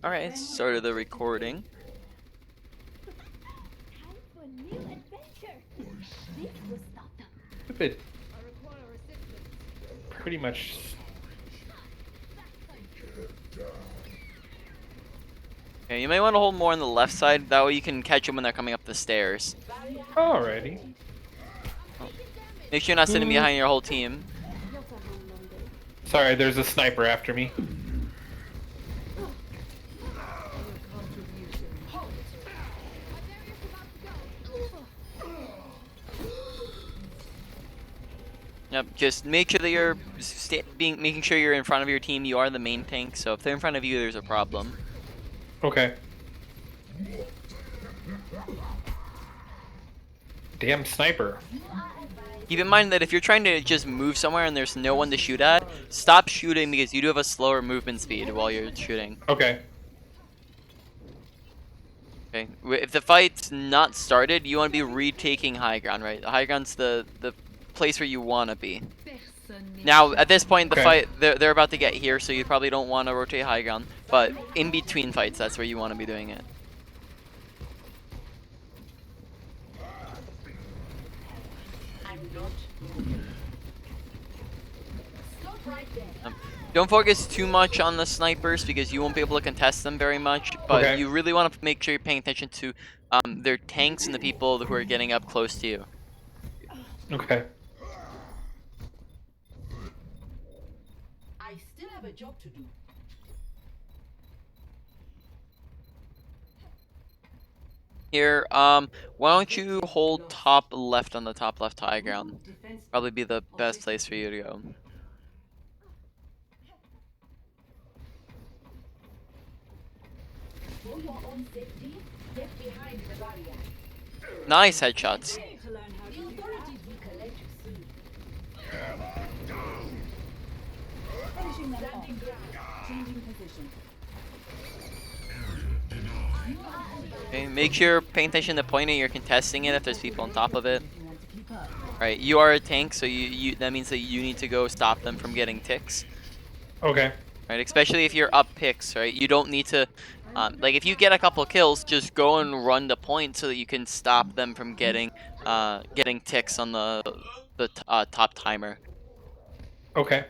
Alright, started the recording. Stupid. Pretty much. Okay, you may want to hold more on the left side, that way you can catch them when they're coming up the stairs. Alrighty. Make sure you're not sitting behind your whole team. Sorry, there's a sniper after me. Yep, just make sure that you're making sure you're in front of your team. You are the main tank, so if they're in front of you, there's a problem. Okay. Damn sniper. Keep in mind that if you're trying to just move somewhere and there's no one to shoot at, stop shooting because you do have a slower movement speed while you're shooting. Okay. Okay. If the fight's not started, you want to be retaking high ground, right? The high ground's the place where you want to be. Now, at this point, the fight, they're about to get here, so you probably don't want to rotate high ground. But in between fights, that's where you want to be doing it. Don't focus too much on the snipers because you won't be able to contest them very much. But you really want to make sure you're paying attention to their tanks and the people who are getting up close to you. Okay. I still have a job to do. Here, why don't you hold top left on the top left high ground? Probably be the best place for you to go. Nice headshots. Okay, make sure you're paying attention to the point and you're contesting it if there's people on top of it. Right, you are a tank, so that means that you need to go stop them from getting ticks. Okay. Right, especially if you're up picks, right? You don't need to, like if you get a couple kills, just go and run the point so that you can stop them from getting ticks on the top timer. Okay.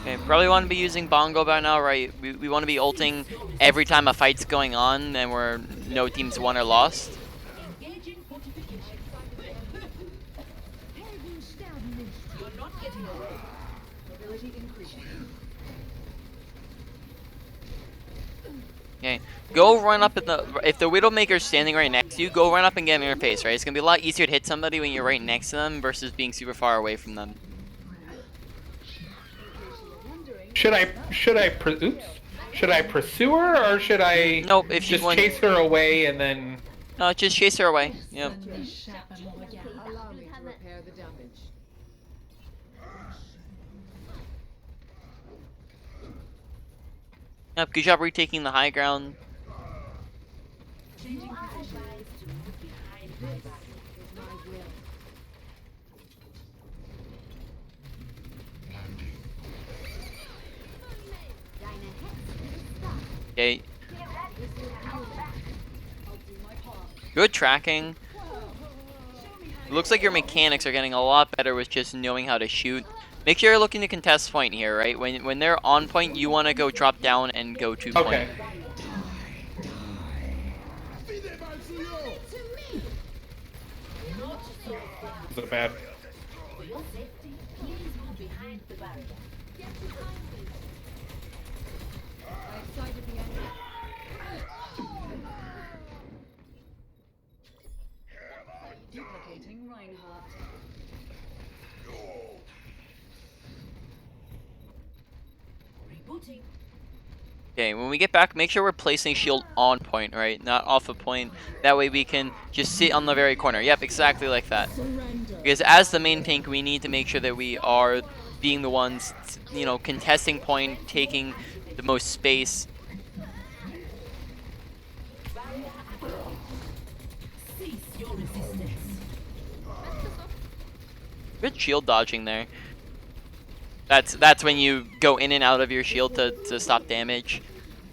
Okay, probably want to be using Bongo by now, right? We want to be ulting every time a fight's going on and where no team's won or lost. Okay, go run up if the Widowmaker's standing right next to you, go run up and get in their face, right? It's gonna be a lot easier to hit somebody when you're right next to them versus being super far away from them. Should I pursue her or should I just chase her away and then? No, just chase her away. Yep. Yep, good job retaking the high ground. Okay. Good tracking. Looks like your mechanics are getting a lot better with just knowing how to shoot. Make sure you're looking to contest point here, right? When they're on point, you want to go drop down and go to point. Okay. Is it bad? Okay, when we get back, make sure we're placing shield on point, right? Not off a point. That way we can just sit on the very corner. Yep, exactly like that. Because as the main tank, we need to make sure that we are being the ones, you know, contesting point, taking the most space. Good shield dodging there. That's when you go in and out of your shield to stop damage.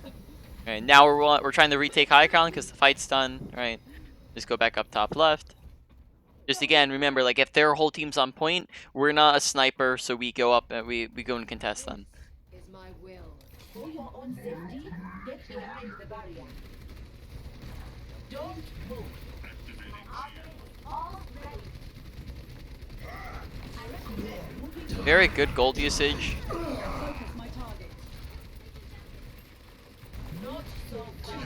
All right, now we're trying to retake high ground because the fight's done. Right, just go back up top left. Just again, remember, like, if their whole team's on point, we're not a sniper, so we go up and we go and contest them. Is my will. For your own safety, get behind the barrier. Don't move. My army is all ready. Very good gold usage. Not so fast.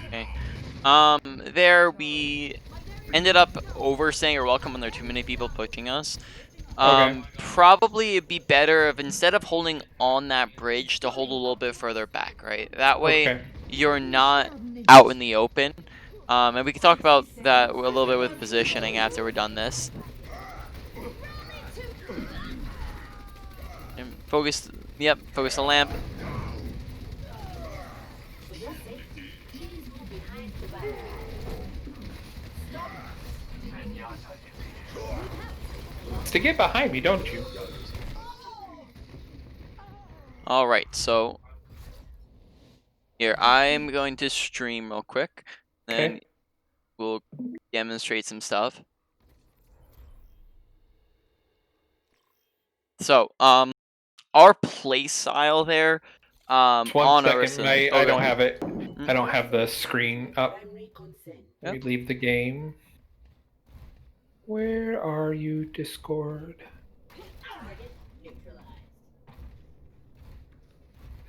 Okay. There we ended up overstaying our welcome when there are too many people pushing us. Okay. Probably it'd be better if instead of holding on that bridge to hold a little bit further back, right? That way Okay. you're not out in the open. And we can talk about that a little bit with positioning after we're done this. And focus, yep, focus the lamp. To get behind me, don't you? Alright, so here, I'm going to stream real quick. Then Okay. we'll demonstrate some stuff. So, our play style there, Just one on second. Orisa. I don't have it. Mm-hmm. I don't have the screen up. Let me Yep. leave the game. Where are you, Discord?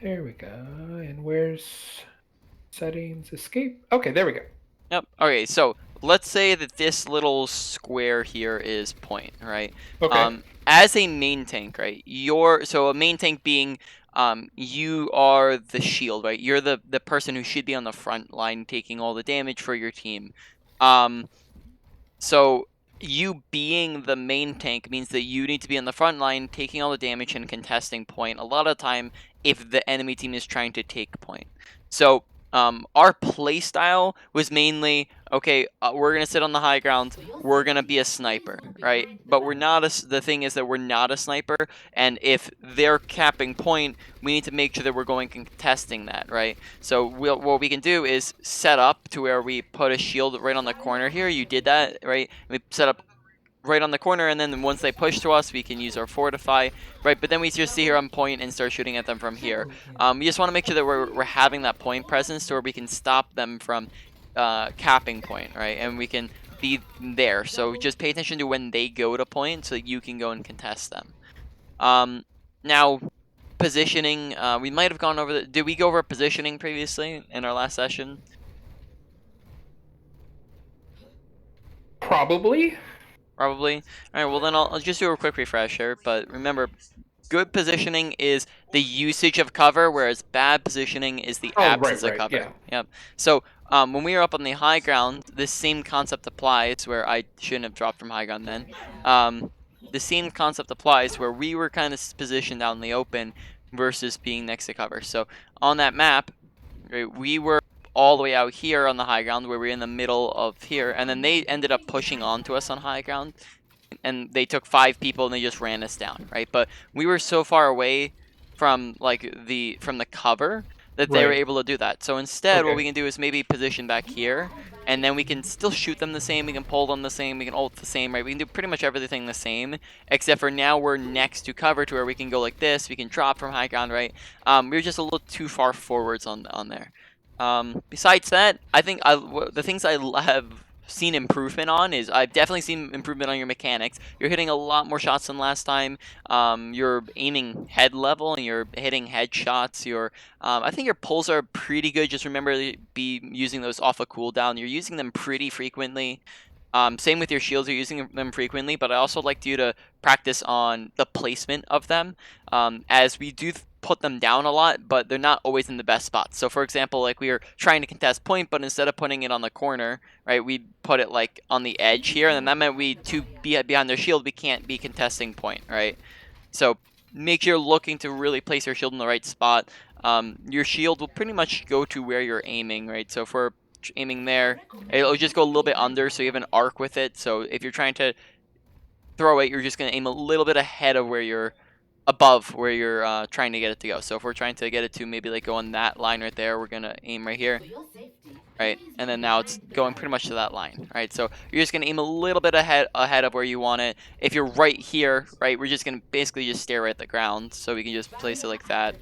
There we go. And where's settings? Escape? Okay, there we go. Yep. Okay, so let's say that this little square here is point, right? Okay. As a main tank, right? So a main tank being you are the shield, right? You're the person who should be on the front line taking all the damage for your team. So you being the main tank means that you need to be on the front line taking all the damage and contesting point a lot of time if the enemy team is trying to take point. So our play style was mainly, okay, we're going to sit on the high ground, we're going to be a sniper, right? But we're not the thing is that we're not a sniper, and if they're capping point, we need to make sure that we're going and contesting that, right? So what we can do is set up to where we put a shield right on the corner here. You did that, right? We set up right on the corner, and then once they push to us, we can use our fortify, right? But then we just sit here on point and start shooting at them from here. We just want to make sure that we're having that point presence to where we can stop them from capping point, right? And we can be there. So just pay attention to when they go to point so that you can go and contest them. Now, positioning, we might have gone over did we go over positioning previously in our last session? Probably. Probably. Alright, well then I'll just do a quick refresher, but remember, good positioning is the usage of cover, whereas bad positioning is the absence of cover. Yeah. Yep. So when we were up on the high ground, the same concept applies, where I shouldn't have dropped from high ground then. The same concept applies where we were kind of positioned out in the open versus being next to cover. So on that map, right, we were all the way out here on the high ground where we're in the middle of here, and then they ended up pushing onto us on high ground, and they took 5 people and they just ran us down, right? But we were so far away from the cover that they were able to do that. So instead, what we can do is maybe position back here, and then we can still shoot them the same, we can pull them the same, we can ult the same, right? We can do pretty much everything the same, except for now we're next to cover to where we can go like this, we can drop from high ground, right? We were just a little too far forwards on there. Besides that, I think the things I have seen improvement on is I've definitely seen improvement on your mechanics. You're hitting a lot more shots than last time. You're aiming head level and you're hitting headshots. I think your pulls are pretty good. Just remember to be using those off a cooldown. You're using them pretty frequently. Same with your shields, you're using them frequently, but I also like you to practice on the placement of them, as we do put them down a lot, but they're not always in the best spots. So for example, like we were trying to contest point, but instead of putting it on the corner, right, we put it like on the edge here, and then that meant to be behind their shield, we can't be contesting point, right? So make sure you're looking to really place your shield in the right spot. Your shield will pretty much go to where you're aiming, right? So if we're aiming there, it'll just go a little bit under, so you have an arc with it. So if you're trying to throw it, you're just going to aim a little bit ahead of where you're above where you're trying to get it to go. So if we're trying to get it to maybe like go on that line right there, we're going to aim right here. For your safety, Right, please and then get now it's behind the going gun. pretty much to that line. Right, so you're just gonna aim a little bit ahead of where you want it. If you're right here, right, we're just gonna basically just stare right at the ground, so we can just place it like that.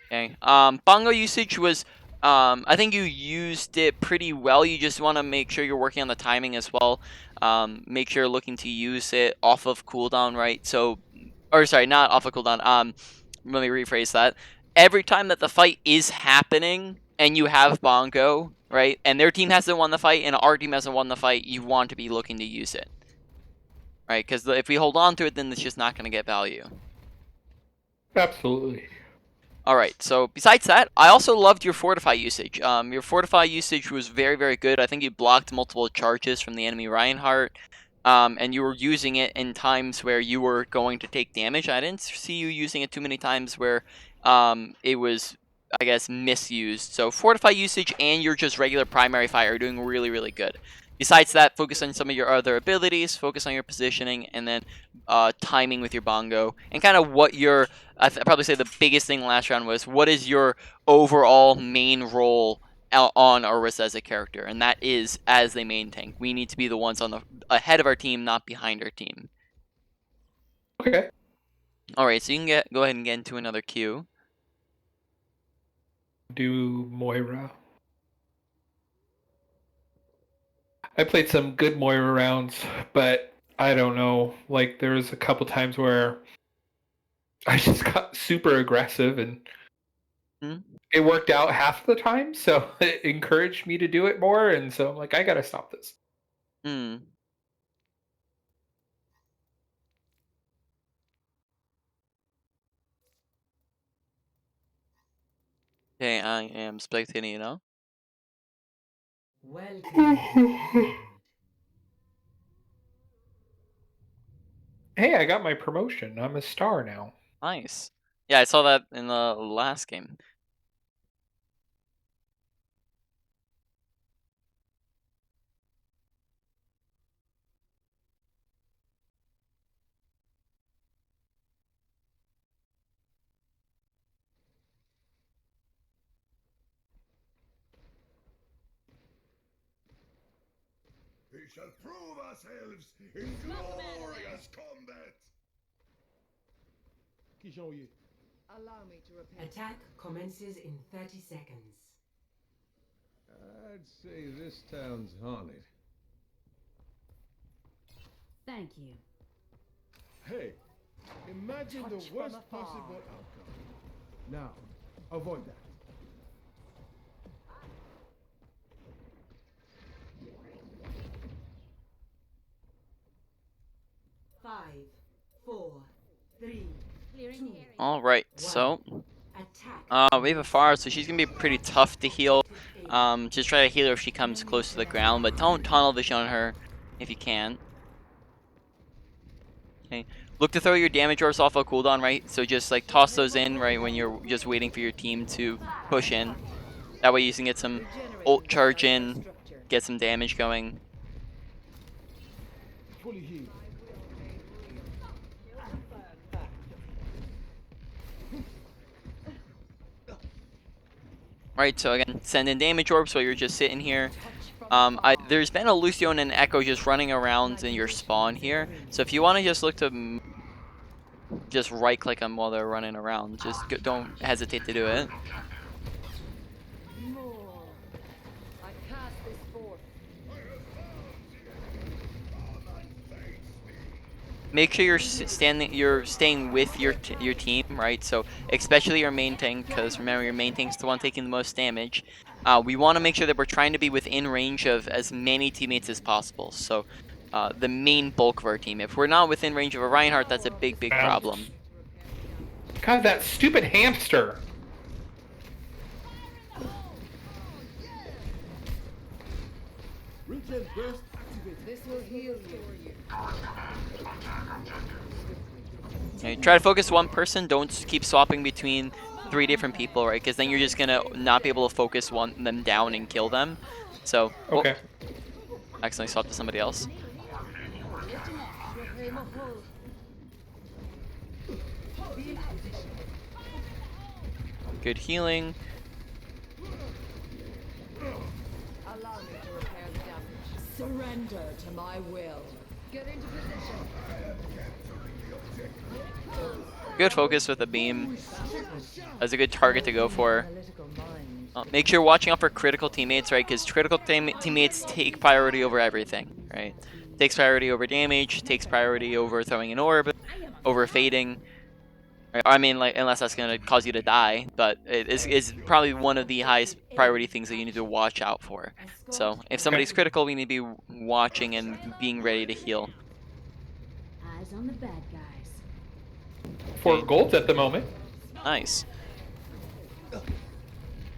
Okay. Bongo usage was, I think you used it pretty well. You just want to make sure you're working on the timing as well. Make sure you're looking to use it off of cooldown, right? So, or sorry, not off of cooldown. Let me rephrase that. Every time that the fight is happening and you have Bongo, right, and their team hasn't won the fight and our team hasn't won the fight, you want to be looking to use it, right? Because if we hold on to it, then it's just not going to get value. Absolutely. Alright, so besides that, I also loved your Fortify usage. Your Fortify usage was very, very good. I think you blocked multiple charges from the enemy Reinhardt, and you were using it in times where you were going to take damage. I didn't see you using it too many times where it was, I guess, misused. So Fortify usage and your just regular primary fire are doing really, really good. Besides that, focus on some of your other abilities, focus on your positioning, and then timing with your Bongo, and kind of what your I'd probably say the biggest thing last round was what is your overall main role on Orisa as a character, and that is as the main tank. We need to be the ones on the ahead of our team, not behind our team. Okay. All right, so you can go ahead and get into another queue. Do Moira. I played some good Moira rounds, but I don't know. Like there was a couple times where I just got super aggressive and it worked out half the time, so it encouraged me to do it more, and so I'm like, I gotta stop this. Hmm. Okay, I am spectating you now. Welcome. Hey, I got my promotion. I'm a star now. Nice. Yeah, I saw that in the last game. We shall prove ourselves in glorious combat! Allow me to repair. Attack commences in 30 seconds. I'd say this town's haunted. Thank you. Hey, imagine Touch the from worst afar. possible outcome. Now, avoid that. Five, four, three, two. All right, so Attack. we have a Pharah, so she's gonna be pretty tough to heal. Just try to heal her if she comes close to the ground, but don't tunnel vision on her if you can. Okay. Look to throw your damage orbs off of cooldown, right? So just like toss those in right when you're just waiting for your team to push in. That way you can get some ult charge in, get some damage going. Fully healed. Right, so again, send in damage orbs while you're just sitting here. There's been a Lucio and an Echo just running around in your spawn here. So if you want to just look to just right click them while they're running around, just don't hesitate to do it. More. I cast this forth. Make sure you're staying with your team, right? So especially your main tank, because remember your main tank's the one taking the most damage. We want to make sure that we're trying to be within range of as many teammates as possible. So the main bulk of our team. If we're not within range of a Reinhardt, that's a big problem. God, that stupid hamster. Regen burst activated. This will heal you. Okay, try to focus one person. Don't keep swapping between 3 different people, right? Because then you're just gonna not be able to focus them down and kill them. So, oh, Okay. accidentally swapped to somebody else. Good healing. Allow me to repair the damage. Surrender to my will. Get into position. Good focus with the beam. That's a good target to go for. Analytical mind. Make sure you're watching out for critical teammates, right? Because critical teammates take priority over everything, right? Takes priority over damage, takes priority over throwing an orb, over fading. Right? I mean, like, unless that's gonna cause you to die, but it's probably one of the highest priority things that you need to watch out for. So if somebody's critical, we need to be watching and being ready to heal. Eyes on the bad guys. 4 golds at the moment. Nice.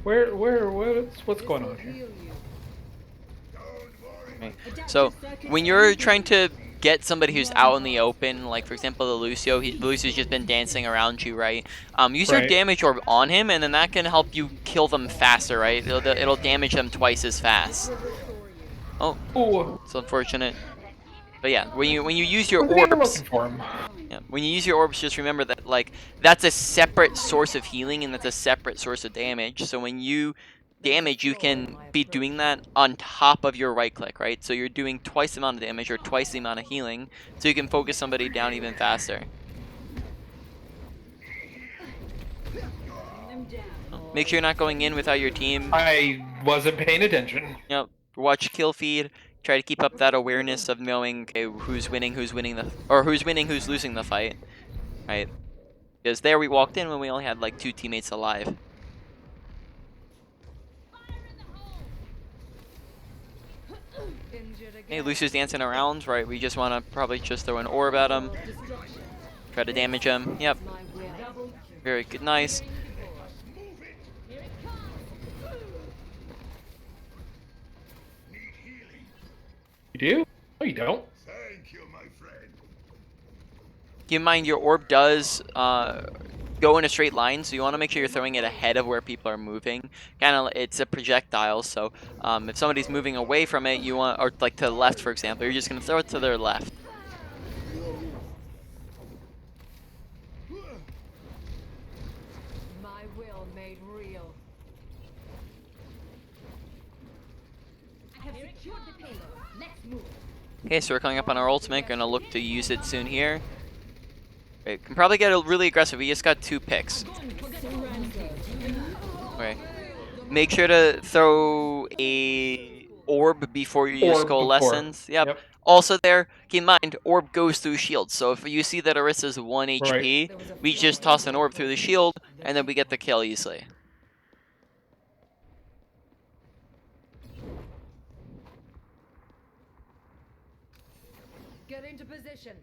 What's going on here? Okay. So when you're trying to get somebody who's out in the open, like for example the Lucio, Lucio's just been dancing around you, right? Use your Right. damage orb on him, and then that can help you kill them faster, right? It'll damage them twice as fast. Oh, Ooh, it's unfortunate. But yeah, when you use your wasn't even orbs, looking for him. yeah, when you use your orbs, just remember that like that's a separate source of healing and that's a separate source of damage. So when you damage, you can be doing that on top of your right click, right? So you're doing twice the amount of damage or twice the amount of healing, so you can focus somebody down even faster. Make sure you're not going in without your team. I wasn't paying attention. Yep. Watch kill feed. Try to keep up that awareness of knowing, okay, who's winning, who's losing the fight, right? Because there we walked in when we only had like 2 teammates alive. Hey, Lucio's dancing around, right? We just want to probably just throw an orb at him. Try to damage him. Yep. Very good. Nice. You do? No, you don't. Thank you, my friend. Keep in mind your orb does go in a straight line, so you want to make sure you're throwing it ahead of where people are moving. Kind of, it's a projectile, so if somebody's moving away from it, you want, or like to the left, for example, you're just gonna throw it to their left. My will made real. I have secured the payload. Let's move. Okay, so we're coming up on our ultimate. Gonna look to use it soon here. Okay, can probably get really aggressive. We just got 2 picks. Okay. Make sure to throw a orb before you use Orb coalescence. before. Yep. Yep. Also there, keep in mind, orb goes through shield. So if you see that Orisa's 1 HP, we just toss an orb through the shield, and then we get the kill easily. Get into position.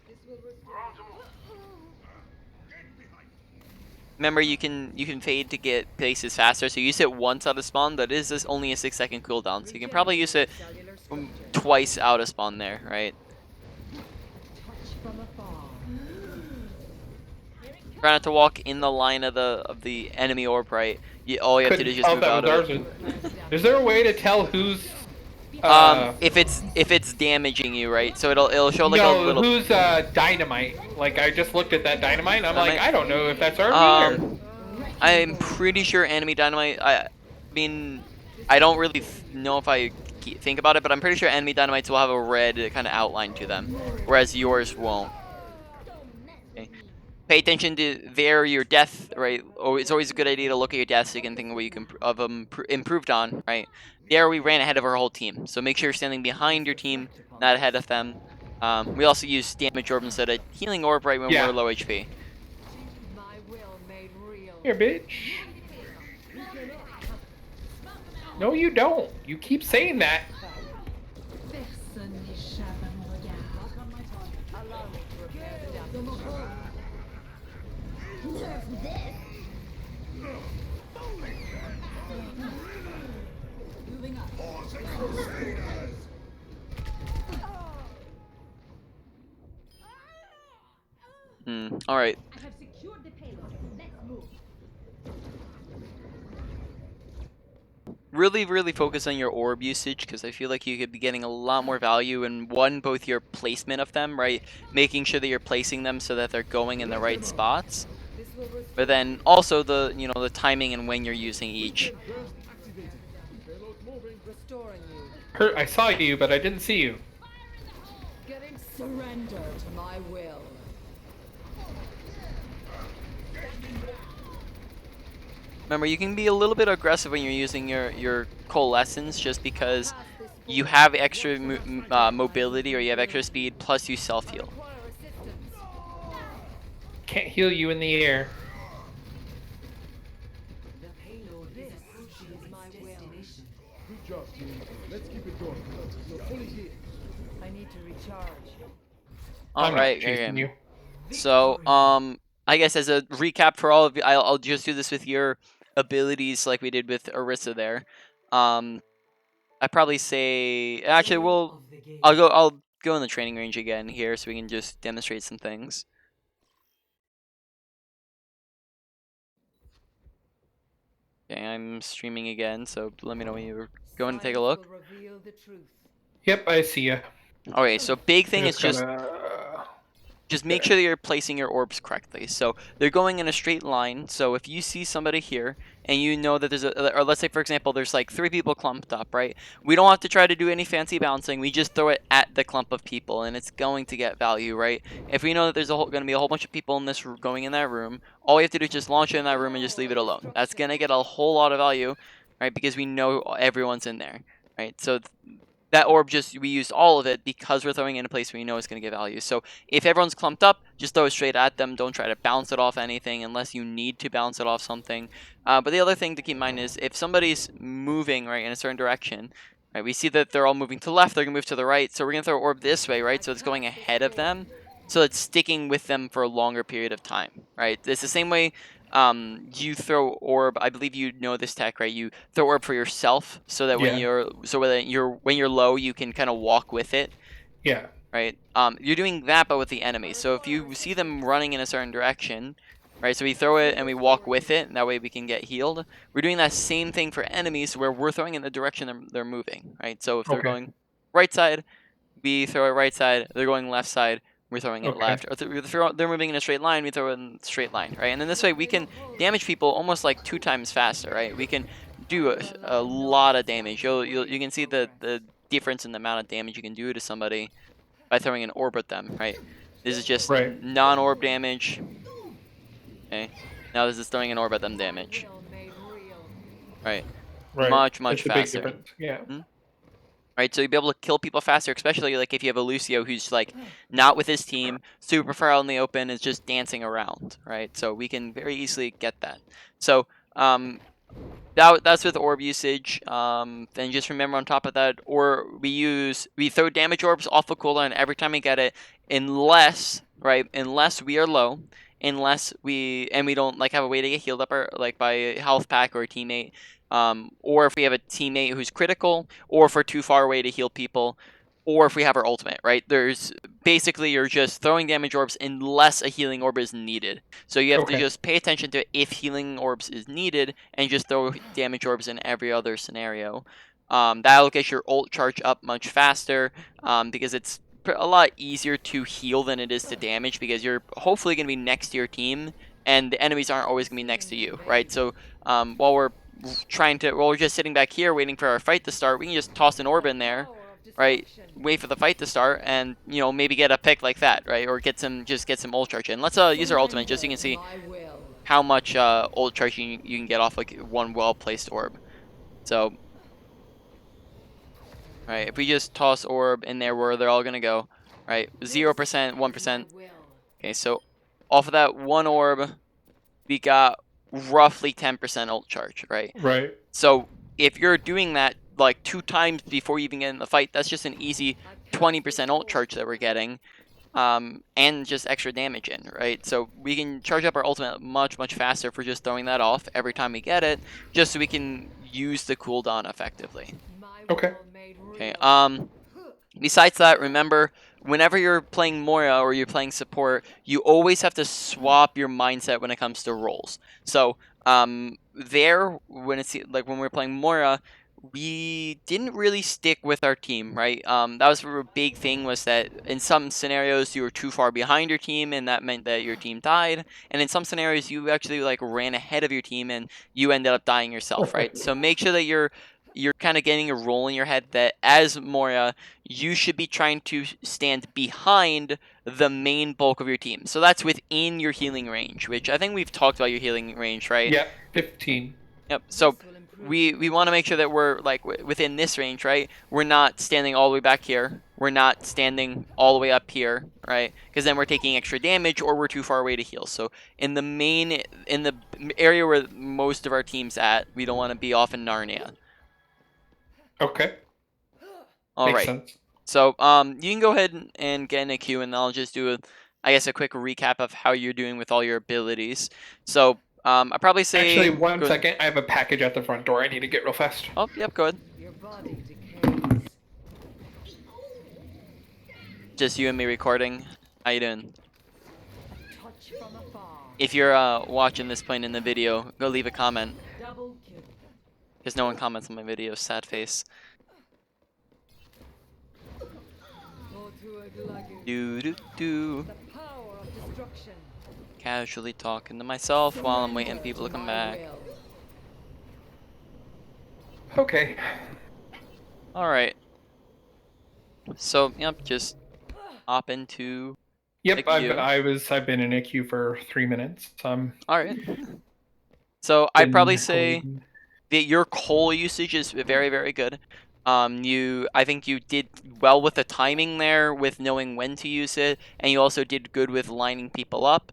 This will restore. Remember, you can fade to get places faster. So use it once out of spawn, but it is only a 6-second cooldown. So you can probably use it twice out of spawn there, right? Touch from afar. Try not to walk in the line of the enemy orb, right? All you have to do is just Oh, move that out was of it. ours. Is there a way to tell who's If it's damaging you, right? So it'll show like no, a little. who's dynamite? Like I just looked at that dynamite and I'm like, Dynamite? I don't know if that's our either. I'm pretty sure enemy dynamite. I mean, I don't really know if I think about it, but I'm pretty sure enemy dynamites will have a red kind of outline to them, whereas yours won't. Okay. Pay attention to your death, right? Oh, it's always a good idea to look at your death so you can think of what you can improved on, right? There we ran ahead of our whole team, so make sure you're standing behind your team, not ahead of them. We also use damage orb instead of healing orb, right, when Yeah. we're low HP. My will made real. Here, bitch. No, you don't. You keep saying that. Allow me to repair the damage. All right. I have secured the really focus on your orb usage, because I feel like you could be getting a lot more value in both your placement of them, right? Making sure that you're placing them so that they're going in the right spots, This will restore but then also the the timing and when you're using each. Burst activated. Payload moving. restoring you. Hurt, I saw you, but I didn't see you. Getting surrender to my will. Remember, you can be a little bit aggressive when you're using your coalescence, just because you have extra mobility, or you have extra speed, plus you self heal. Require assistance. Can't heal you in the air. The payload is approaching its my will. destination. Good job, team. Let's keep it going. You're fully healed. I need to recharge. All I'm right, not chasing you. So I guess as a recap for all of you, I'll just do this with your abilities like we did with Orisa there. I probably say actually Play we'll of the game. I'll go in the training range again here so we can just demonstrate some things. Okay, I'm streaming again, so let me know when you're going to take a Silence look. will reveal the truth. Yep, I see ya. Okay, so big thing is just gotta... make there. sure that you're placing your orbs correctly. So they're going in a straight line. So if you see somebody here and you know that there's or let's say for example, there's like 3 people clumped up, right? We don't have to try to do any fancy bouncing. We just throw it at the clump of people, and it's going to get value, right? If we know that there's going to be a whole bunch of people in this going in that room, all we have to do is just launch it in that room and just leave it alone. That's gonna get a whole lot of value, right? Because we know everyone's in there, right? So that orb we used all of it because we're throwing it in a place where you know it's going to get value. So if everyone's clumped up, just throw it straight at them. Don't try to bounce it off anything unless you need to bounce it off something. But the other thing to keep in mind is if somebody's moving right in a certain direction, right, we see that they're all moving to the left, they're going to move to the right. So we're going to throw orb this way, right? So it's going ahead of them. So it's sticking with them for a longer period of time, right? It's the same way you throw orb. I believe you know this tech, right? You throw orb for yourself, so that when Yeah. you're low, you can kind of walk with it, Yeah. right? You're doing that, but with the enemy. So if you see them running in a certain direction, right? So we throw it and we walk with it, and that way we can get healed. We're doing that same thing for enemies, where we're throwing in the direction they're moving, right? So if they're Okay. going right side, we throw it right side. They're going left side, we're throwing it Okay. left. Or they're moving in a straight line, we throw it in a straight line, right? And then this way we can damage people almost like 2 times faster, right? We can do a lot of damage. You can see the difference in the amount of damage you can do to somebody by throwing an orb at them, right? This is just Right. non-orb damage. Okay. Now this is throwing an orb at them damage, Will made real. right? Right. Much It's a big faster. difference. Yeah. Right, so you'll be able to kill people faster, especially like if you have a Lucio who's like not with his team, super far out in the open, is just dancing around, right? So we can very easily get that. So that's with orb usage. Then just remember on top of that, or we throw damage orbs off a cooldown every time we get it, unless we are low, unless we don't like have a way to get healed up or like by a health pack or a teammate. Or if we have a teammate who's critical, or if we're too far away to heal people, or if we have our ultimate, right? There's basically you're just throwing damage orbs unless a healing orb is needed. So you have to Okay. just pay attention to if healing orbs is needed and just throw damage orbs in every other scenario. That'll get your ult charge up much faster because it's a lot easier to heal than it is to damage, because you're hopefully going to be next to your team and the enemies aren't always going to be next to you, right? So while we're just sitting back here waiting for our fight to start, we can just toss an orb in there, right? Wait for the fight to start, and maybe get a pick like that, right? Or get some ult charge in. Let's use our ultimate just so you can see My will. how much ult charge you can get off like one well placed orb. So, right, if we just toss orb in there where they're all gonna go, right? 0%, 1%. Will. Okay, so off of that one orb, we got roughly 10% ult charge, right? Right. So if you're doing that like 2 times before you even get in the fight, that's just an easy 20% ult charge that we're getting, and just extra damage in, right? So we can charge up our ultimate much faster for just throwing that off every time we get it, just so we can use the cooldown effectively. My Okay. will made real. Okay. Besides that, remember, whenever you're playing Moira or you're playing support, you always have to swap your mindset when it comes to roles. So when we're playing Moira, we didn't really stick with our team, right? That was a big thing, was that in some scenarios you were too far behind your team and that meant that your team died. And in some scenarios you actually like ran ahead of your team and you ended up dying yourself, right? So make sure that you're kind of getting a role in your head that as Moira, you should be trying to stand behind the main bulk of your team. So that's within your healing range, which I think we've talked about your healing range, right? Yeah, 15. Yep. So This will improve we want to make sure that we're like within this range, right? We're not standing all the way back here. We're not standing all the way up here, right? Because then we're taking extra damage or we're too far away to heal. So in the area where most of our team's at, we don't want to be off in Narnia. Okay. All Makes right. sense. So you can go ahead and get in a queue, and I'll just do a quick recap of how you're doing with all your abilities. So I probably say Actually, one go ahead. second. I have a package at the front door. I need to get real fast. Oh, yep, go ahead. your body decays. Just you and me recording. How you doing? Touch from afar. If you're watching this point in the video, go leave a comment. Double kill. Because no one comments on my videos. Sad face. Go to a glugger. Do do do. The power of destruction. Casually talking to myself while I'm waiting people to come back. Okay. All right. So yep, just hop into. Yep, Thank you. I've been in a queue for 3 minutes. All right. So I'd been probably say holding- that your coal usage is very, very good. I think you did well with the timing there, with knowing when to use it, and you also did good with lining people up.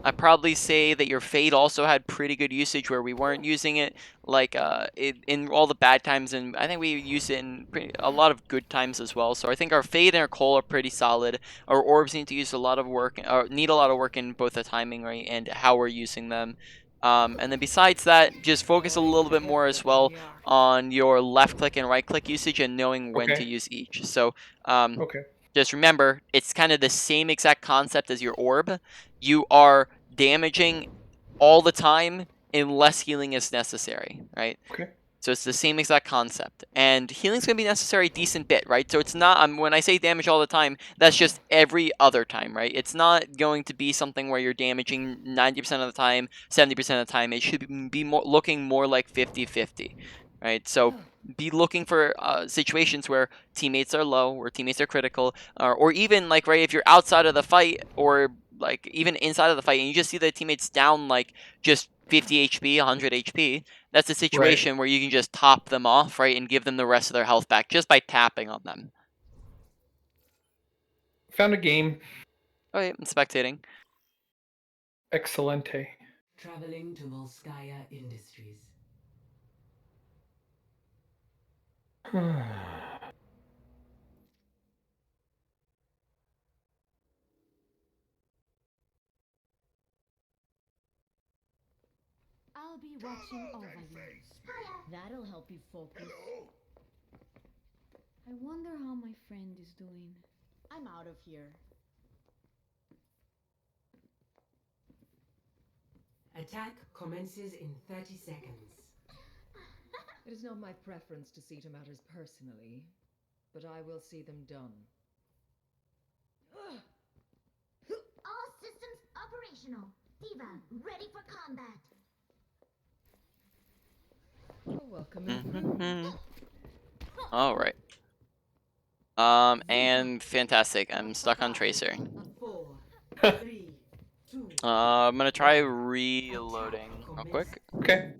I'd probably say that your Fade also had pretty good usage where we weren't using it, like in all the bad times, and I think we used it in a lot of good times as well. So I think our Fade and our Coal are pretty solid. Our Orbs need to use a lot of work, or need a lot of work in both the timing, right, and how we're using them. And then besides that, just focus a little bit more as well on your left click and right click usage and knowing when to Okay. use each. So Okay. just remember, it's kind of the same exact concept as your orb. You are damaging all the time unless healing is necessary, right? Okay. So it's the same exact concept. And healing's going to be necessary a decent bit, right? So it's not, when I say damage all the time, that's just every other time, right? It's not going to be something where you're damaging 90% of the time, 70% of the time. It should be looking more like 50-50, right? So be looking for situations where teammates are low, where teammates are critical, or even like, right, if you're outside of the fight, or like even inside of the fight and you just see the teammates down like just 50 HP, 100 HP, that's a situation where you can just top them off, right, and give them the rest of their health back just by tapping on them. Found a game. Okay, I'm spectating. Excelente. Traveling to Volskaya Industries. I'll be watching over you. That'll help you focus. I wonder how my friend is doing. I'm out of here. Attack commences in 30 seconds. It is not my preference to see to matters personally, but I will see them done. All systems operational. Diva, ready for combat. Oh, welcome. All right. And fantastic. I'm stuck on Tracer. 4, 3, 2. I'm gonna try reloading real quick. Okay.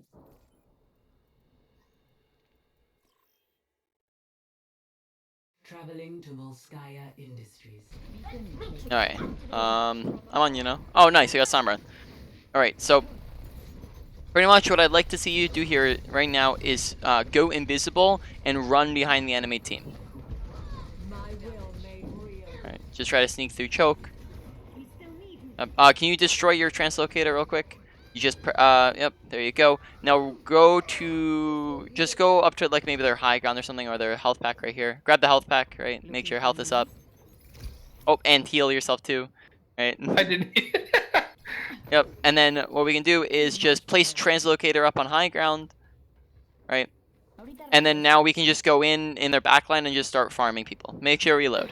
Traveling to Volskaya Industries. All right. I'm on, you know. Oh, nice. I got Sombra. All right. So pretty much what I'd like to see you do here right now is go invisible and run behind the enemy team. My will made real. All right. Just try to sneak through choke. Can you destroy your translocator real quick? You just yep, there you go. Now just go up to like maybe their high ground or something, or their health pack right here. Grab the health pack, right? Make sure your health is up. Oh, and heal yourself too, right? I didn't. Yep. And then what we can do is just place translocator up on high ground. right? And then now we can just go in their backline and just start farming people. Make sure we reload.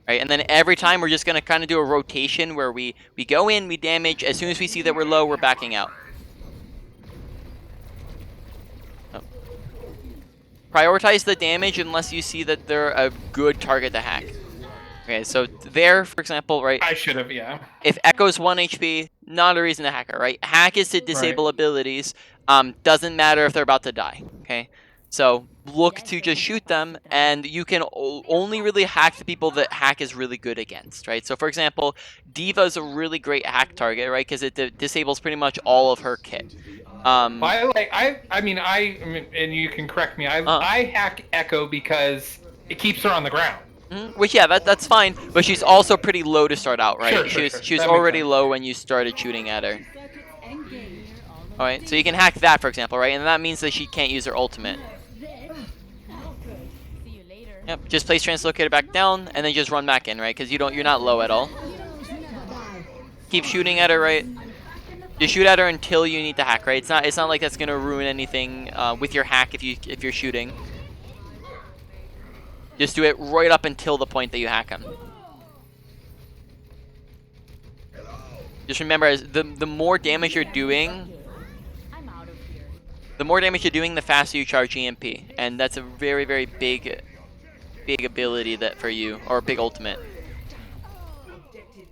Right, and then every time we're just going to kind of do a rotation where we go in, we damage. As soon as we see that we're low, we're backing out. Oh. Prioritize the damage unless you see that they're a good target to hack. Okay, so there, for example, right? I should have, yeah. If Echo's 1 HP, not a reason to hack her, right? Hack is to disable abilities. Doesn't matter if they're about to die, okay? So look to just shoot them, and you can only really hack the people that hack is really good against, right? So for example, D.Va is a really great hack target, right? Because it disables pretty much all of her kit. I mean, and you can correct me. I hack Echo because it keeps her on the ground. Which, yeah, that's fine, but she's also pretty low to start out, right? Sure. She was already low when you started shooting at her. Alright, so you can hack that, for example, right? And that means that she can't use her ultimate. Yep, just place Translocator back down, and then just run back in, right? Because you're not low at all. Keep shooting at her, right? Just shoot at her until you need to hack, right? It's not like that's gonna ruin anything with your hack if you're shooting. Just do it right up until the point that you hack him. Just remember, the more damage you're doing, the faster you charge EMP, and that's a very, very big ability for you, or a big ultimate.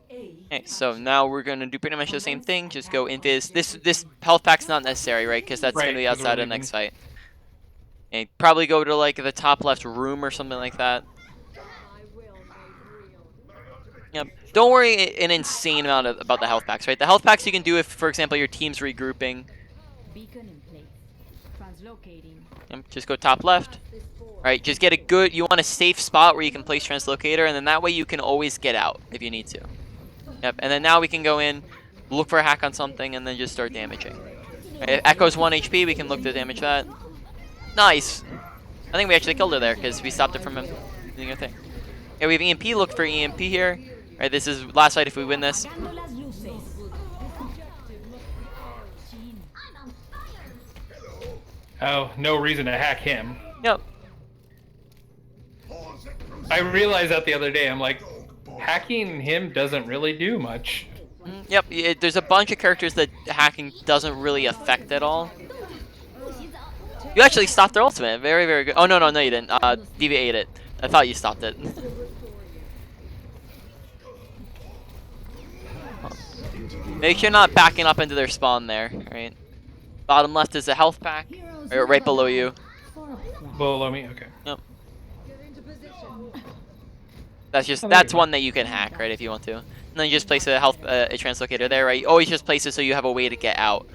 Okay, so now we're gonna do pretty much the same thing. Just go invis. This health pack's not necessary, right? Because that's gonna be outside of the next fight. And probably go to like the top left room or something like that. Yep. Don't worry an insane amount about the health packs, right? The health packs you can do if, for example, your team's regrouping. Yep, just go top left. Alright, just get a good, you want a safe spot where you can place Translocator, and then that way you can always get out if you need to. Yep, and then now we can go in, look for a hack on something, and then just start damaging. Right, if Echo's 1 HP, we can look to damage that. Nice! I think we actually killed her there, because we stopped it from him doing a thing. Yeah, we have EMP, look for EMP here. Alright, this is last fight if we win this. Oh, no reason to hack him. Yep. I realized that the other day. I'm like, hacking him doesn't really do much. Yep, there's a bunch of characters that hacking doesn't really affect at all. You actually stopped their ultimate. Very, very good. Oh, no, you didn't. D.Va ate it. I thought you stopped it. Make sure you're not backing up into their spawn there, right? Bottom left is a health pack. Right below you. Below me? Okay. Yep. That's one that you can hack, right, if you want to. And then you just place a translocator there, right? You always just place it so you have a way to get out.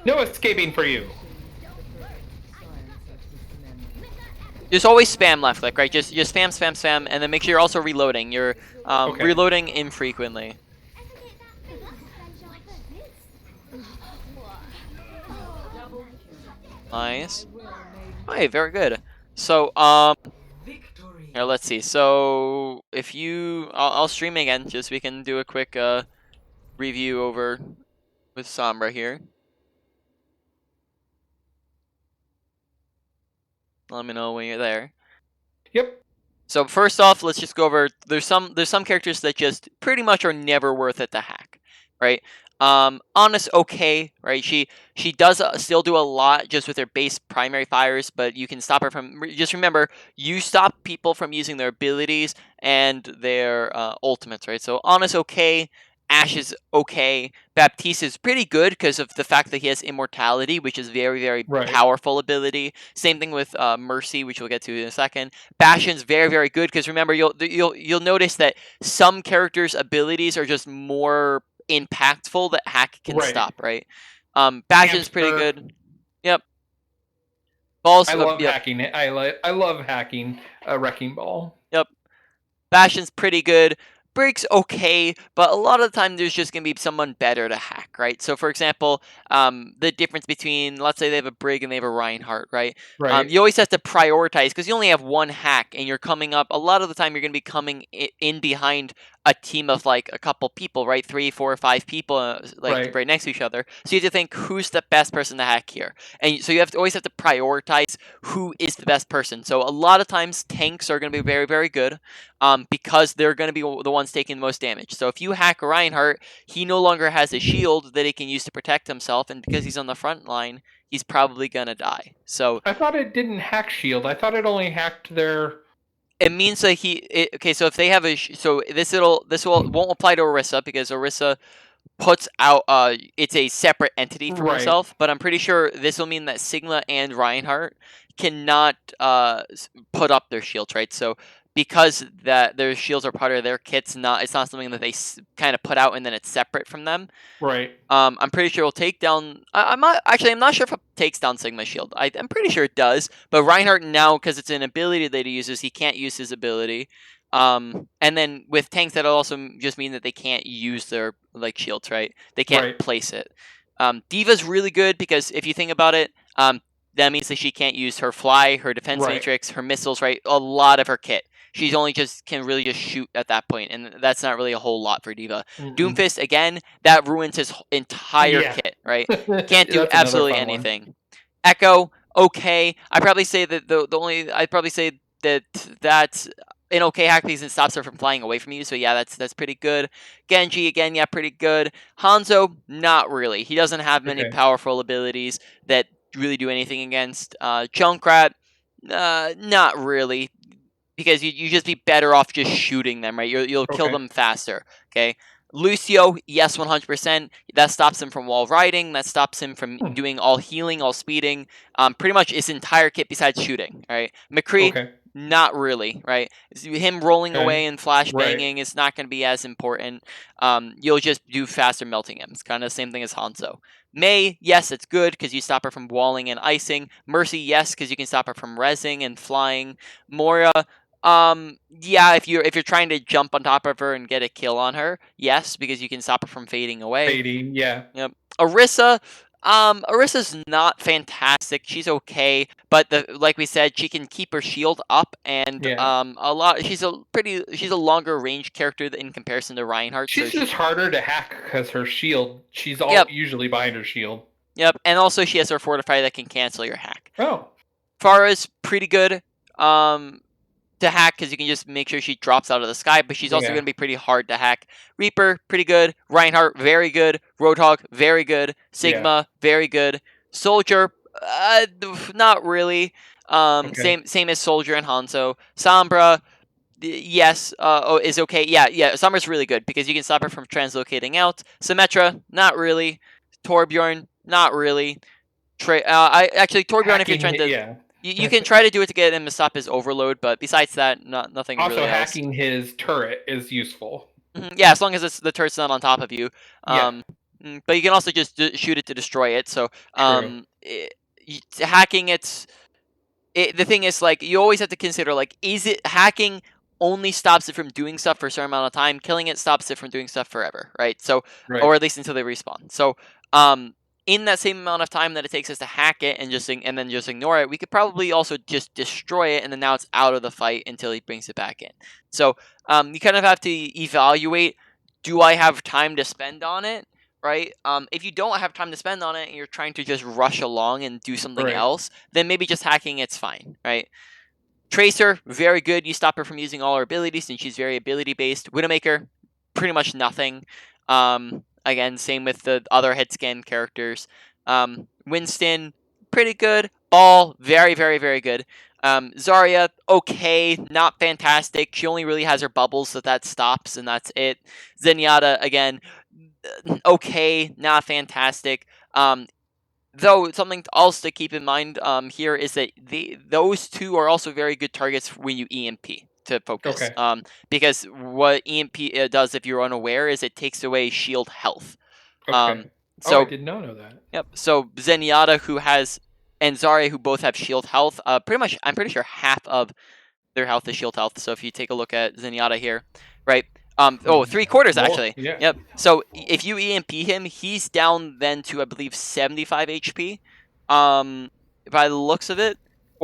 No escaping for you. Just always spam left click, right? Just spam, and then make sure you're also reloading. You're reloading infrequently. Nice. Alright, very good. So, here, let's see. So, if you... I'll stream again, just so we can do a quick review over with Sombra here. Let me know when you're there. Yep. So first off, let's just go over. There's some characters that just pretty much are never worth it to hack, right? Honest, okay, right? She does still do a lot just with her base primary fires, but you can stop her from. Just remember, you stop people from using their abilities and their ultimates, right? So Honest, okay. Ashe is okay. Baptiste is pretty good because of the fact that he has immortality, which is very, very powerful ability. Same thing with Mercy, which we'll get to in a second. Bastion's very, very good because remember, you'll notice that some characters' abilities are just more impactful that hack can stop, right? Bastion's pretty good. Yep. Balls. I love hacking it. I love hacking a wrecking ball. Yep. Bastion's pretty good. Brig's okay, but a lot of the time there's just going to be someone better to hack, right? So, for example, the difference between, let's say they have a Brig and they have a Reinhardt, right? You always have to prioritize because you only have one hack and you're coming up. A lot of the time you're going to be coming in behind a team of like a couple people, right? 3, 4, 5 people, like right next to each other. So you have to think who's the best person to hack here, and so you always have to prioritize who is the best person. So a lot of times tanks are going to be very, very good, because they're going to be the ones taking the most damage. So if you hack Reinhardt, he no longer has a shield that he can use to protect himself, and because he's on the front line, he's probably going to die. So I thought it didn't hack shield. I thought it only hacked their. it means that okay. So if they have so this won't apply to Orisa because Orisa puts out it's a separate entity from Right. herself. But I'm pretty sure this will mean that Sigma and Reinhardt cannot put up their shields, right? So because that their shields are part of their kits, it's not something that they kind of put out and then it's separate from them. Right. I'm pretty sure it'll take down. I'm not sure if it takes down Sigma's shield. I'm pretty sure it does. But Reinhardt now, because it's an ability that he uses, he can't use his ability. And then with tanks, that'll also just mean that they can't use their like shields, right? They can't place it. D.Va's really good because if you think about it, that means that she can't use her fly, her defense matrix, her missiles, right? A lot of her kit. She's only can really just shoot at that point, and that's not really a whole lot for D.Va. Doomfist, again, that ruins his entire kit, right? Can't do absolutely anything. Echo, okay. I'd probably say that that's an okay hack because it stops her from flying away from you, so yeah, that's pretty good. Genji, again, yeah, pretty good. Hanzo, not really. He doesn't have many powerful abilities that really do anything against. Junkrat, not really. Because you just be better off just shooting them, right? You'll kill them faster, okay? Lucio, yes, 100%. That stops him from wall riding. That stops him from doing all healing, all speeding. Pretty much his entire kit besides shooting, right? McCree, not really, right? Him rolling away and flash banging is not going to be as important. You'll just do faster melting him. It's kind of the same thing as Hanzo. Mei, yes, it's good because you stop her from walling and icing. Mercy, yes, because you can stop her from rezzing and flying. Moira, yeah, if you're trying to jump on top of her and get a kill on her, yes, because you can stop her from fading away. Fading, yeah. Yep. Orisa, Orisa's not fantastic. She's okay, but like we said, she can keep her shield up, and she's a longer range character in comparison to Reinhardt. She's just harder to hack because her shield. She's usually behind her shield. Yep, and also she has her fortify that can cancel your hack. Oh. Pharah's pretty good. To hack because you can just make sure she drops out of the sky, but she's also going to be pretty hard to hack. Reaper, pretty good. Reinhardt, very good. Roadhog, very good. Sigma, very good. Soldier, not really. Same as Soldier and Hanzo. Sombra, yes, is okay. Yeah, Sombra's really good because you can stop her from translocating out. Symmetra, not really. Torbjorn, not really. Torbjorn, if you're trying to... You can try to do it to get him to stop his overload, but besides that, nothing also, really else. Also, hacking his turret is useful. Yeah, as long as the turret's not on top of you. But you can also just shoot it to destroy it. So hacking the thing is, like, you always have to consider, like, is it hacking only stops it from doing stuff for a certain amount of time? Killing it stops it from doing stuff forever, right? So, or at least until they respawn. So, in that same amount of time that it takes us to hack it and then just ignore it, we could probably also just destroy it, and then now it's out of the fight until he brings it back in. So you kind of have to evaluate, do I have time to spend on it, right? If you don't have time to spend on it and you're trying to just rush along and do something else, then maybe just hacking it's fine, right? Tracer, very good. You stop her from using all her abilities, and she's very ability-based. Widowmaker, pretty much nothing. Again, same with the other head scan characters. Winston, pretty good. Ball, very, very, very good. Zarya, okay, not fantastic. She only really has her bubbles, so that stops, and that's it. Zenyatta, again, okay, not fantastic. Though something else to keep in mind here is that those two are also very good targets when you EMP to focus. Because what EMP does, if you're unaware, is it takes away shield health. So I did not know that. Yep. So Zenyatta, and Zarya, who both have shield health, I'm pretty sure half of their health is shield health. So if you take a look at Zenyatta here, right? 3/4 actually. Yeah. Yep. So if you EMP him, he's down then to, I believe, 75 HP. By the looks of it.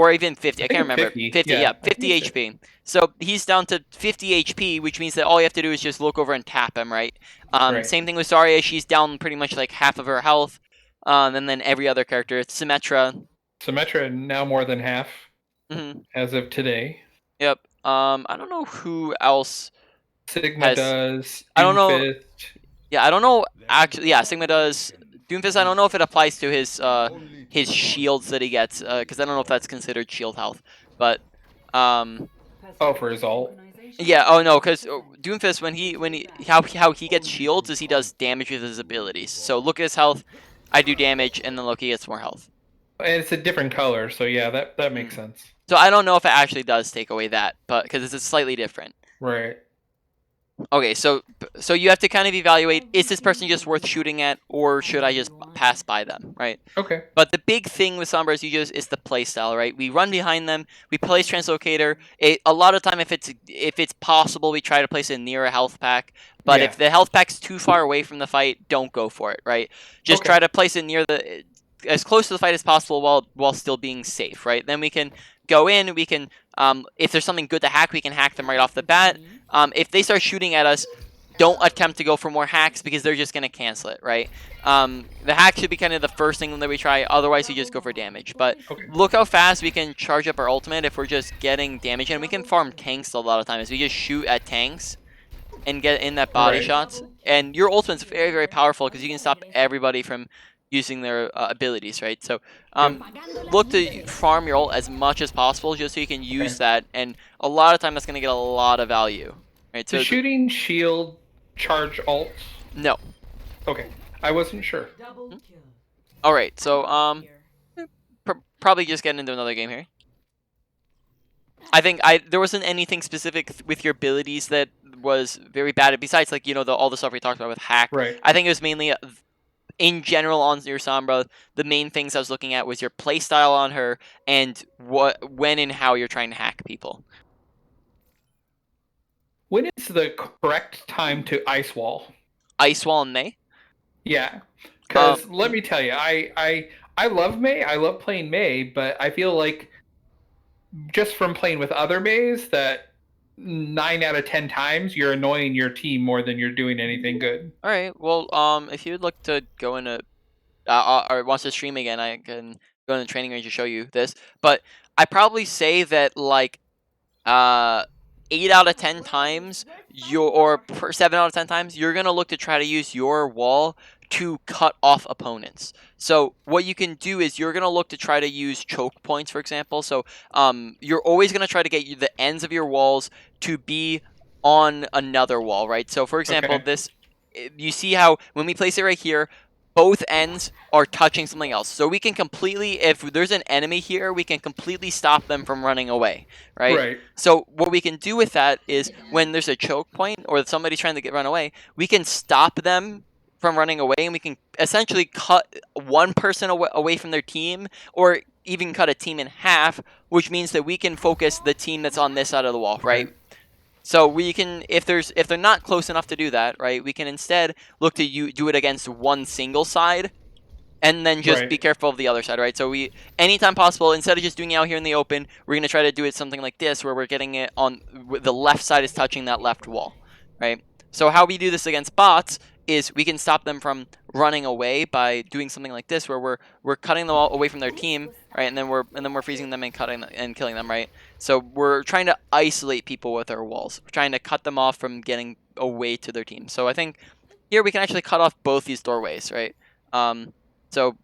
or even 50. I think can't it's remember. 50, 50, yeah, yeah, I think 50 it's HP. So he's down to 50 HP, which means that all you have to do is just look over and tap him, right? Right. Same thing with Zarya. She's down pretty much like half of her health. And then every other character, it's Symmetra. Symmetra now more than half Hmm. as of today. Yep. I don't know who else Sigma has. does. I don't know. Doomfist. Yeah, I don't know. Actually, yeah, Sigma does. Doomfist, I don't know if it applies to his shields that he gets, because I don't know if that's considered shield health. But Oh, for his ult. yeah. Oh no, because Doomfist when he how he gets shields is he does damage with his abilities. So look at his health, I do damage, and then Loki gets more health. And it's a different color, so yeah, that makes sense. So I don't know if it actually does take away that, but because it's slightly different. Right. Okay, so you have to kind of evaluate, is this person just worth shooting at, or should I just pass by them, right? Okay. But the big thing with Sombra is the playstyle, right? We run behind them, we place Translocator. A lot of time, if it's possible, we try to place it near a health pack. But Yeah. if the health pack's too far away from the fight, don't go for it, right? Just Okay. try to place it near as close to the fight as possible while still being safe, right? Then we can go in, we can if there's something good to hack, we can hack them right off the bat. If they start shooting at us, don't attempt to go for more hacks because they're just going to cancel it, right? The hack should be kind of the first thing that we try. Otherwise, you just go for damage. But Okay. look how fast we can charge up our ultimate if we're just getting damage. And we can farm tanks a lot of times. We just shoot at tanks and get in that body Right. shots. And your ultimate's very, very powerful because you can stop everybody from using their abilities, right? So look to farm your ult as much as possible just so you can use that. And a lot of time, that's going to get a lot of value. Right, so Does shooting shield charge ults? no. Okay. I wasn't sure. Double kill. All right, so probably just getting into another game here. I think there wasn't anything specific with your abilities that was very bad. Besides, like all the stuff we talked about with hack. Right. I think it was mainly in general on your Sombra. The main things I was looking at was your playstyle on her and when and how you're trying to hack people. When is the correct time to ice wall? Ice wall and May. Yeah, because let me tell you, I love May. I love playing May, but I feel like just from playing with other Mays that 9 out of 10 times you're annoying your team more than you're doing anything good. All right. Well, if you'd like to go into or wants to stream again, I can go in the training range to show you this. But I probably say that like 8 out of 10 times, 7 out of 10 times, you're gonna look to try to use your wall to cut off opponents. So what you can do is you're gonna look to try to use choke points, for example. So you're always gonna try to get the ends of your walls to be on another wall, right? So for example, Okay. this, you see how when we place it right here, both ends are touching something else. So we can completely, if there's an enemy here, we can completely stop them from running away, right? Right. So what we can do with that is when there's a choke point or somebody's trying to run away, we can stop them from running away, and we can essentially cut one person away from their team, or even cut a team in half, which means that we can focus the team that's on this side of the wall, right? So we can, if they're not close enough to do that, right, we can instead look to do it against one single side, and then just be careful of the other side, right? So anytime possible, instead of just doing it out here in the open, we're gonna try to do it something like this, where we're getting it on the left side is touching that left wall, right? So how we do this against bots is we can stop them from running away by doing something like this, where we're cutting them all away from their team, right? And then we're freezing them and cutting and killing them, right? So we're trying to isolate people with our walls. We're trying to cut them off from getting away to their team. So I think here we can actually cut off both these doorways, right? So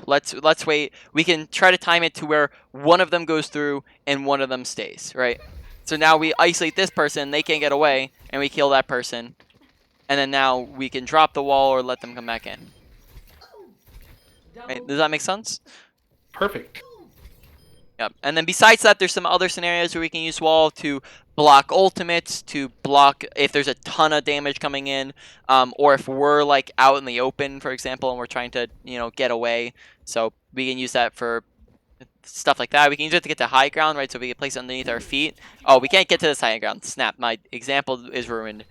let's wait. We can try to time it to where one of them goes through and one of them stays, right? So now we isolate this person, they can't get away, and we kill that person. And then now we can drop the wall or let them come back in. Right, does that make sense? Perfect. Yep. And then besides that, there's some other scenarios where we can use wall to block ultimates, to block if there's a ton of damage coming in, or if we're like out in the open, for example, and we're trying to get away. So we can use that for stuff like that. We can use it to get to high ground, right? So we can place it underneath our feet. Oh, we can't get to this high ground. Snap, my example is ruined.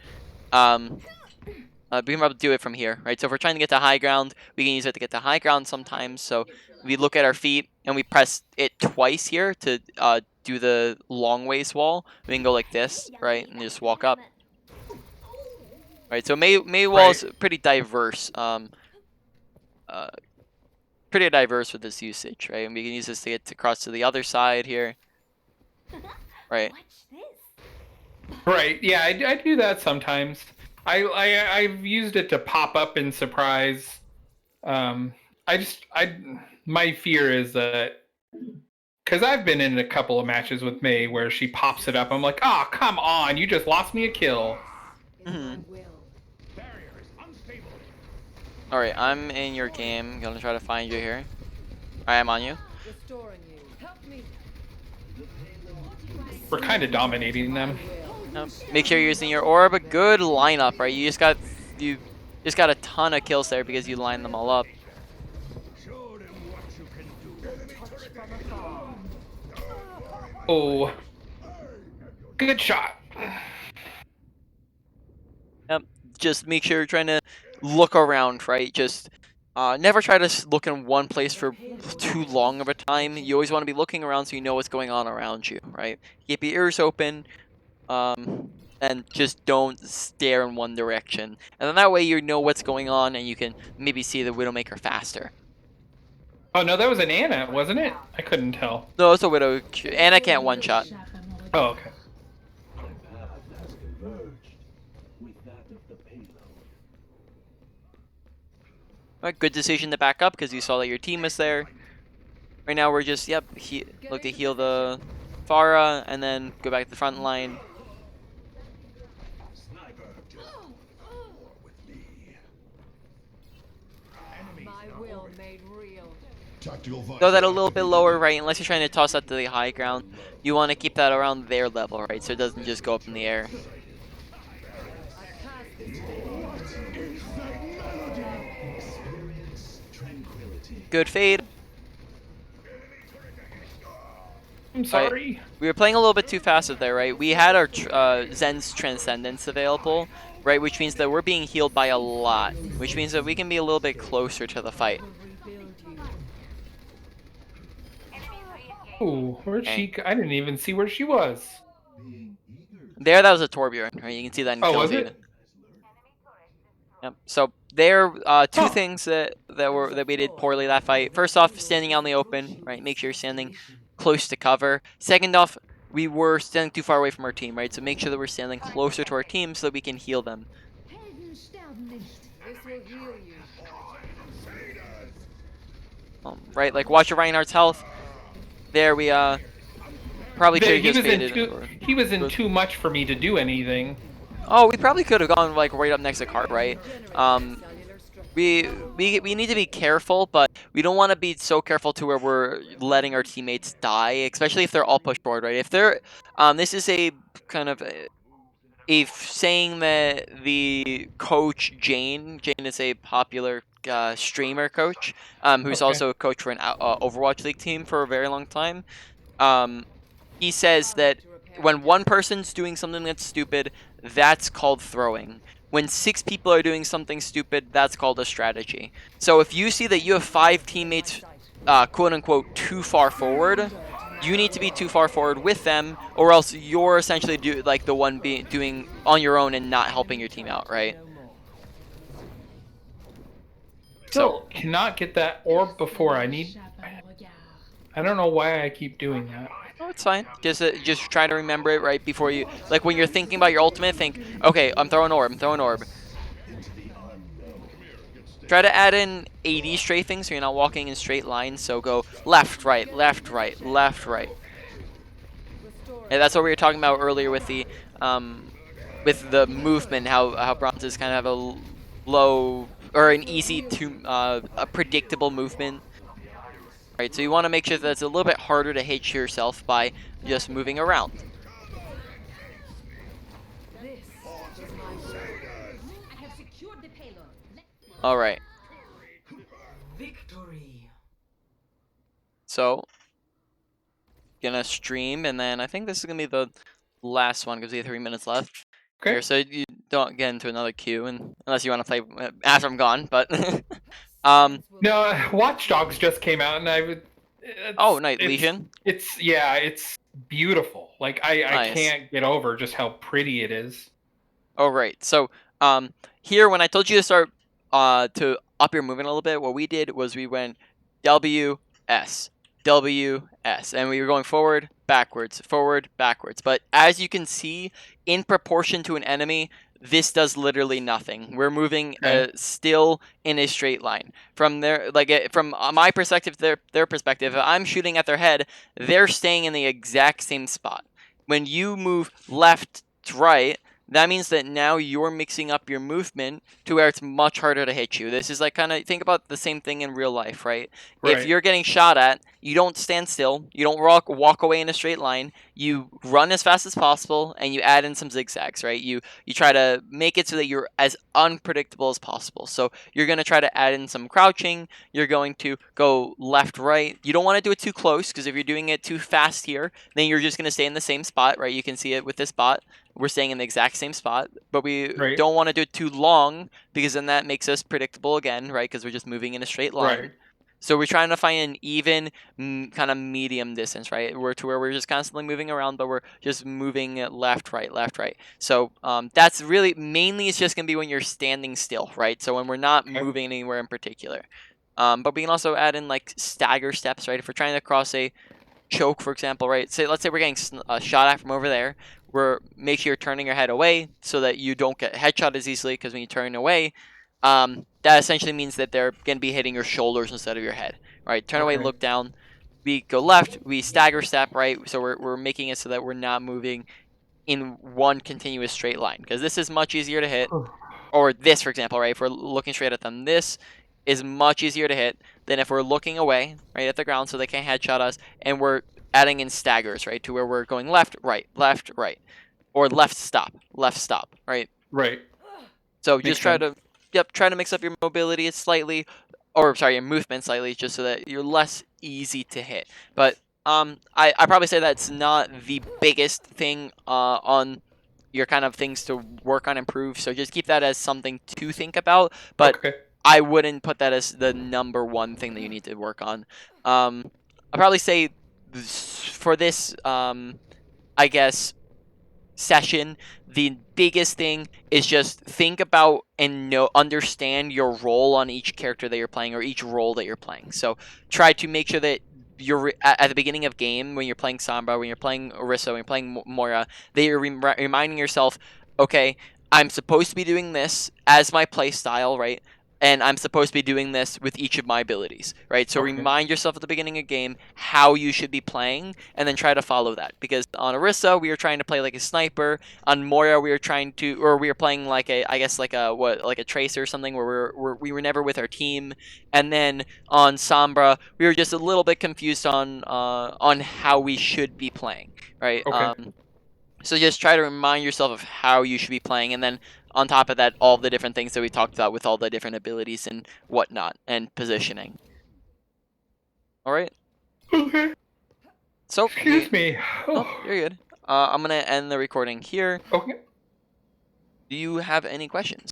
we can probably do it from here, right? So if we're trying to get to high ground, we can use it to get to high ground sometimes. So we look at our feet and we press it twice here to do the long waist wall. We can go like this, right, and just walk up. Right, so May wall is pretty diverse. Pretty diverse with this usage, right? And we can use this to get across to the other side here. Right. Right. Yeah, I do that sometimes. I've used it to pop up and surprise. My fear is that because I've been in a couple of matches with May where she pops it up. I'm like, oh, come on, you just lost me a kill. All right, I'm in your game. Gonna try to find you here. I am on you. Restoring you. Help me. We're kind of dominating them. Yep. Make sure you're using your orb. Good lineup, right? You just got a ton of kills there because you lined them all up. Show them what you can do. Oh, good shot. Yep. Just make sure you're trying to look around, right? Just never try to look in one place for too long of a time. You always want to be looking around so you know what's going on around you, right? Keep your ears open, and just don't stare in one direction. And then that way you know what's going on and you can maybe see the Widowmaker faster. Oh no, that was an Anna, wasn't it? I couldn't tell. No, it's a Widow. Anna can't one-shot. Oh, okay. Alright, good decision to back up because you saw that your team was there. Right now we're just, look to heal the Pharah and then go back to the front line. My will made real. Throw that a little bit lower, right? Unless you're trying to toss that to the high ground. You want to keep that around their level, right? So it doesn't just go up in the air. Good fade. I'm sorry. Right. We were playing a little bit too fast there, right? We had our Zen's Transcendence available, right? Which means that we're being healed by a lot. Which means that we can be a little bit closer to the fight. Ooh, where'd she? I didn't even see where she was. There, that was a Torbjorn, right? You can see that in kill was feed. it? Yep. So there, two things that we did poorly that fight. First off, standing out in the open, right? Make sure you're standing close to cover. Second off, we were standing too far away from our team, right? So make sure that we're standing closer to our team so that we can heal them. This will heal you. Right, like watch your Reinhardt's health. There we probably could have just faded. He was in too much for me to do anything. Oh, we probably could have gone like right up next to Cart, right? We need to be careful, but we don't want to be so careful to where we're letting our teammates die, especially if they're all pushed forward, right? If they're this is a kind of a saying that the coach Jane is a popular streamer coach, who's also a coach for an Overwatch League team for a very long time. He says that when one person's doing something that's stupid, that's called throwing. When 6 people are doing something stupid, that's called a strategy. So if you see that you have 5 teammates, quote-unquote, too far forward, you need to be too far forward with them, or else you're essentially the one doing on your own and not helping your team out, right? Still cannot get that orb before I need. I don't know why I keep doing that. Oh, it's fine. Just try to remember it right before you, like when you're thinking about your ultimate, think, okay, I'm throwing orb, Try to add in AD strafing so you're not walking in straight lines, so go left, right, left, right, left, right. And that's what we were talking about earlier with the movement, how bronzes kind of have a low, or an easy to, a predictable movement. Right, so you want to make sure that it's a little bit harder to hit yourself by just moving around. All right. Victory. So, gonna stream, and then I think this is gonna be the last one because we have 3 minutes left. Okay. Here, so don't get into another queue, and unless you want to play after I'm gone. But No, Watch Dogs just came out, and I would. Oh, Night Legion. It's beautiful. Like I Nice. can't get over just how pretty it is. Oh, right. So, here when I told you to start, to up your movement a little bit, what we did was we went W S W S, and we were going forward, backwards, forward, backwards. But as you can see, in proportion to an enemy, this does literally nothing. We're moving Okay. still in a straight line. From their from my perspective, their perspective, if I'm shooting at their head, they're staying in the exact same spot. When you move left to right, that means that now you're mixing up your movement to where it's much harder to hit you. This is like kind of think about the same thing in real life, right? If Right. you're getting shot at, you don't stand still, you don't walk away in a straight line. You run as fast as possible, and you add in some zigzags, right? You try to make it so that you're as unpredictable as possible. So you're going to try to add in some crouching. You're going to go left, right. You don't want to do it too close, because if you're doing it too fast here, then you're just going to stay in the same spot, right? You can see it with this bot. We're staying in the exact same spot, but we Right. don't want to do it too long, because then that makes us predictable again, right? Because we're just moving in a straight line. Right. So we're trying to find an even kind of medium distance, right? Where we're just constantly moving around, but we're just moving left, right, left, right. So that's really mainly it's just gonna be when you're standing still, right? So when we're not Okay. moving anywhere in particular. But we can also add in like stagger steps, right? If we're trying to cross a choke, for example, right? Let's say we're getting shot at from over there. Make sure you're turning your head away so that you don't get headshot as easily, because when you turn away, that essentially means that they're going to be hitting your shoulders instead of your head, right? Turn away, Okay. look down. We go left, we stagger step, right? So we're making it so that we're not moving in one continuous straight line, because this is much easier to hit. Or this, for example, right? If we're looking straight at them, this is much easier to hit than if we're looking away, right, at the ground so they can't headshot us, and we're adding in staggers, right, to where we're going left, right, or left, stop, right? Right. So Makes just try sense. to try to mix up your mobility slightly, or sorry, your movement slightly, just so that you're less easy to hit. But I probably say that's not the biggest thing on your kind of things to work on, improve. So just keep that as something to think about, but Okay. I wouldn't put that as the number one thing that you need to work on. I'll probably say for this, I guess, session, the biggest thing is just think about and understand your role on each character that you're playing, or each role that you're playing. So try to make sure that you're at the beginning of game, when you're playing Sombra, when you're playing Orisa, when you're playing Moira, that you're reminding yourself, okay, I'm supposed to be doing this as my play style, right? And I'm supposed to be doing this with each of my abilities, right? So Okay. remind yourself at the beginning of game how you should be playing, and then try to follow that. Because on Orisa, we were trying to play like a sniper. On Moira, we were playing like I guess like a tracer or something, where we were never with our team. And then on Sombra, we were just a little bit confused on how we should be playing, right? Okay. So just try to remind yourself of how you should be playing, and then on top of that, all the different things that we talked about with all the different abilities and whatnot, and positioning. All right. Okay. So Excuse me. Oh, Oh. you're good. I'm gonna end the recording here. Okay. Do you have any questions?